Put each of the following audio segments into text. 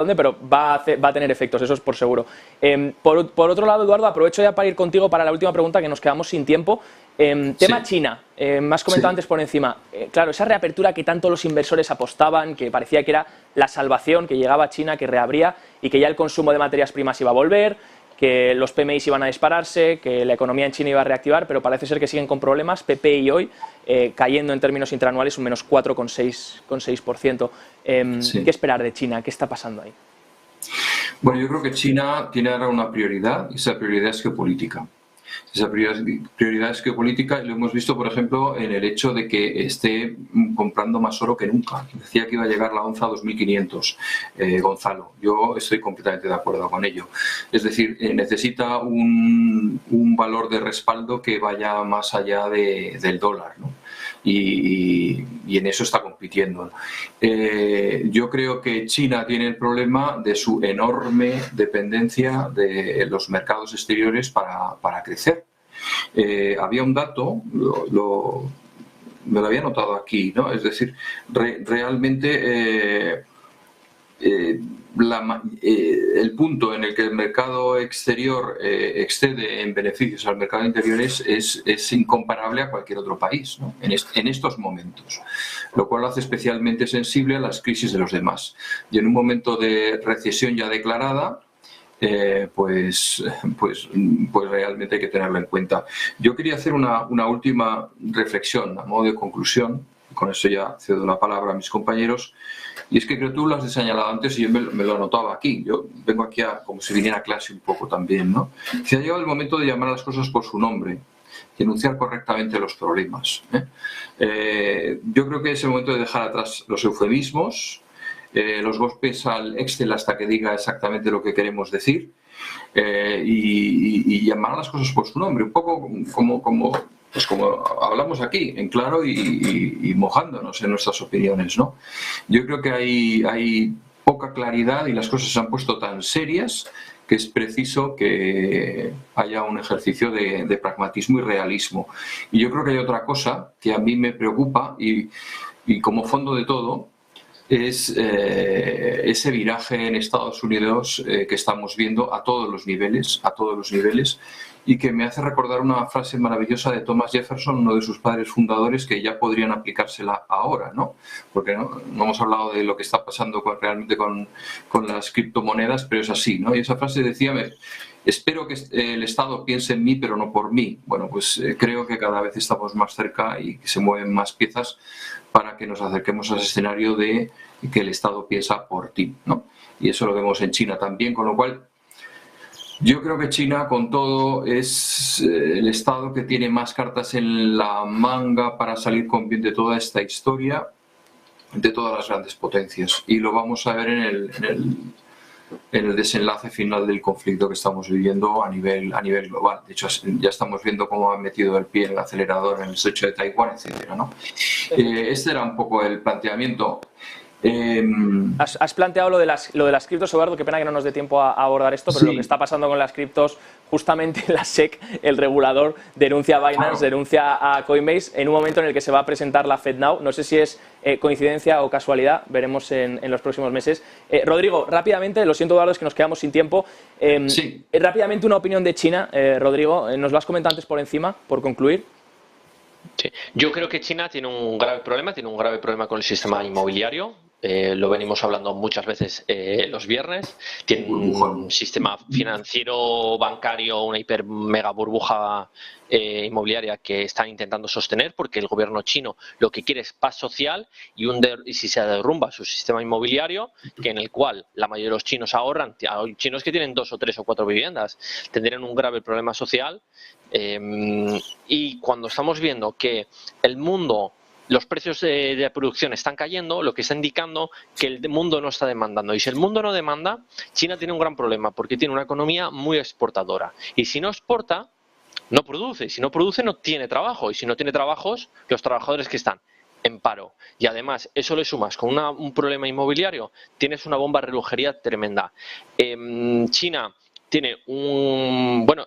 dónde, pero va a tener efectos, eso es por seguro. Por otro lado, Eduardo, aprovecho ya para ir contigo para la última pregunta, que nos quedamos sin tiempo. Tema China, me has comentado antes por encima. Claro, esa reapertura que tanto los inversores apostaban, que parecía que era la salvación, que llegaba a China, que reabría y que ya el consumo de materias primas iba a volver, que los PMIs iban a dispararse, que la economía en China iba a reactivar, pero parece ser que siguen con problemas. PPI hoy cayendo en términos interanuales un menos 4,6%. ¿Qué esperar de China? ¿Qué está pasando ahí? Bueno, yo creo que China tiene ahora una prioridad y esa prioridad es geopolítica. Esa prioridad es geopolítica y lo hemos visto, por ejemplo, en el hecho de que esté comprando más oro que nunca. Decía que iba a llegar la onza a 2.500, Gonzalo. Yo estoy completamente de acuerdo con ello. Es decir, necesita un valor de respaldo que vaya más allá del dólar, ¿no? Y en eso está compitiendo. Yo creo que China tiene el problema de su enorme dependencia de los mercados exteriores para crecer. Había un dato, me lo había notado aquí, ¿no? Es decir, realmente el punto en el que el mercado exterior excede en beneficios al mercado interior es incomparable a cualquier otro país, ¿no? en estos momentos, lo cual lo hace especialmente sensible a las crisis de los demás. Y en un momento de recesión ya declarada, pues realmente hay que tenerlo en cuenta. Yo quería hacer una última reflexión a modo de conclusión, con eso ya cedo la palabra a mis compañeros, y es que creo que tú lo has señalado antes y yo me lo anotaba aquí. Yo vengo aquí como si viniera a clase un poco también, ¿no? Se ha llegado el momento de llamar a las cosas por su nombre y enunciar correctamente los problemas. Yo creo que es el momento de dejar atrás los eufemismos, los golpes al Excel hasta que diga exactamente lo que queremos decir y llamar a las cosas por su nombre, un poco como hablamos aquí, en claro y mojándonos en nuestras opiniones, ¿no? Yo creo que hay poca claridad y las cosas se han puesto tan serias que es preciso que haya un ejercicio de pragmatismo y realismo. Y yo creo que hay otra cosa que a mí me preocupa y como fondo de todo es ese viraje en Estados Unidos que estamos viendo a todos los niveles, y que me hace recordar una frase maravillosa de Thomas Jefferson, uno de sus padres fundadores, que ya podrían aplicársela ahora, ¿no? Porque no hemos hablado de lo que está pasando realmente con las criptomonedas, pero es así, ¿no? Y esa frase decía: espero que el Estado piense en mí, pero no por mí. Bueno, pues creo que cada vez estamos más cerca y que se mueven más piezas para que nos acerquemos a ese escenario de que el Estado piensa por ti, ¿no? Y eso lo vemos en China también, con lo cual yo creo que China, con todo, es el Estado que tiene más cartas en la manga para salir con bien de toda esta historia, de todas las grandes potencias. Y lo vamos a ver en el desenlace final del conflicto que estamos viviendo a nivel global. De hecho, ya estamos viendo cómo han metido el pie en el acelerador en el estrecho de Taiwán, etcétera, ¿no? Este era un poco el planteamiento. Has planteado lo de las criptos, Eduardo, qué pena que no nos dé tiempo a abordar esto, pero sí. Lo que está pasando con las criptos, justamente la SEC, el regulador, denuncia a Binance, claro, denuncia a Coinbase en un momento en el que se va a presentar la FedNow. No sé si es coincidencia o casualidad, veremos en los próximos meses. Rodrigo, rápidamente, lo siento, Eduardo, es que nos quedamos sin tiempo. Sí. Rápidamente una opinión de China, Rodrigo, nos lo has comentado antes por encima, por concluir. Sí. Yo creo que China tiene un grave problema con el sistema inmobiliario. Lo venimos hablando muchas veces los viernes. Tiene un sistema financiero, bancario, una hiper mega burbuja inmobiliaria que están intentando sostener, porque el gobierno chino lo que quiere es paz social y si se derrumba su sistema inmobiliario, que en el cual la mayoría de los chinos ahorran, hay chinos que tienen 2 o 3 o 4 viviendas, tendrían un grave problema social. Y cuando estamos viendo que el mundo, los precios de producción están cayendo, lo que está indicando que el mundo no está demandando. Y si el mundo no demanda, China tiene un gran problema porque tiene una economía muy exportadora. Y si no exporta, no produce. Y si no produce, no tiene trabajo. Y si no tiene trabajos, los trabajadores que están en paro. Y además, eso le sumas con un problema inmobiliario, tienes una bomba de relojería tremenda. China tiene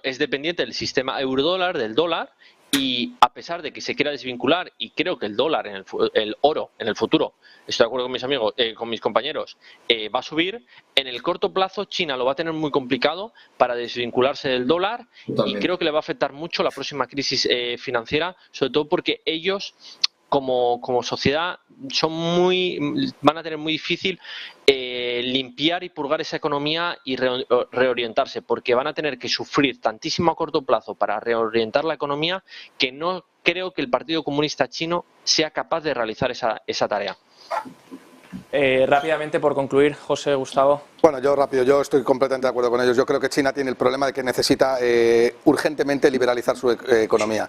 es dependiente del sistema euro-dólar, del dólar, Y a pesar de que se quiera desvincular, y creo que el dólar, el oro en el futuro, estoy de acuerdo con mis amigos, con mis compañeros, va a subir, en el corto plazo China lo va a tener muy complicado para desvincularse del dólar. Totalmente. Y creo que le va a afectar mucho la próxima crisis financiera, sobre todo porque ellos como sociedad van a tener muy difícil limpiar y purgar esa economía y reorientarse, porque van a tener que sufrir tantísimo a corto plazo para reorientar la economía que no creo que el Partido Comunista Chino sea capaz de realizar esa tarea. Rápidamente, por concluir, José, Gustavo. Bueno, yo estoy completamente de acuerdo con ellos. Yo creo que China tiene el problema de que necesita urgentemente liberalizar su economía.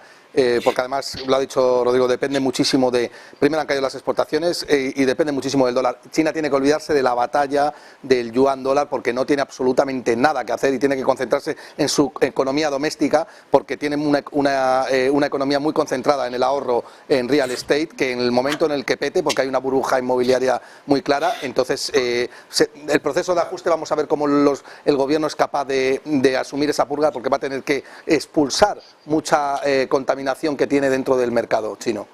Porque además, lo ha dicho Rodrigo, depende muchísimo primero han caído las exportaciones y depende muchísimo del dólar. China tiene que olvidarse de la batalla del yuan dólar porque no tiene absolutamente nada que hacer y tiene que concentrarse en su economía doméstica porque tiene una economía muy concentrada en el ahorro en real estate, que en el momento en el que pete, porque hay una burbuja inmobiliaria muy clara, entonces el proceso de ajuste vamos a ver cómo el gobierno es capaz de asumir esa purga porque va a tener que expulsar mucha contaminación que tiene dentro del mercado chino.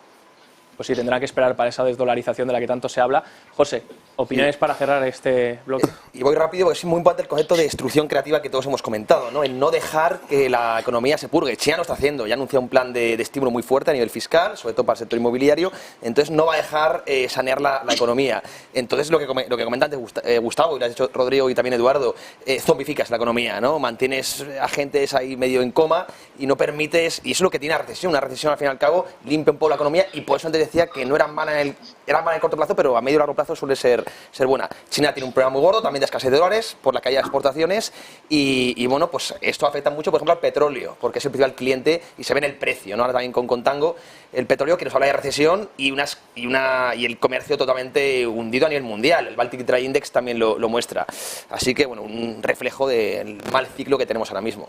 Pues sí, tendrá que esperar para esa desdolarización de la que tanto se habla. José, opiniones para cerrar este bloque. Y voy rápido porque es muy importante el concepto de destrucción creativa que todos hemos comentado, ¿no? El no dejar que la economía se purgue. China lo está haciendo, ya ha anunciado un plan de estímulo muy fuerte a nivel fiscal, sobre todo para el sector inmobiliario, entonces no va a dejar sanear la economía. Entonces lo que comenta antes Gustavo, y lo has dicho Rodrigo y también Eduardo, zombificas la economía, ¿no? Mantienes a gentes ahí medio en coma y no permites, y eso es lo que tiene una recesión al fin y al cabo limpia un poco la economía y por eso antes decía que no eran mala en el corto plazo, pero a medio y largo plazo suele ser buena. China tiene un problema muy gordo también de escasez de dólares por la caída de exportaciones y bueno, pues esto afecta mucho, por ejemplo, al petróleo, porque es el principal cliente y se ve en el precio, ¿no? Ahora también con Contango, el petróleo que nos habla de recesión y el comercio totalmente hundido a nivel mundial. El Baltic Dry Index también lo muestra. Así que, bueno, un reflejo del mal ciclo que tenemos ahora mismo.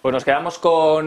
Pues nos quedamos con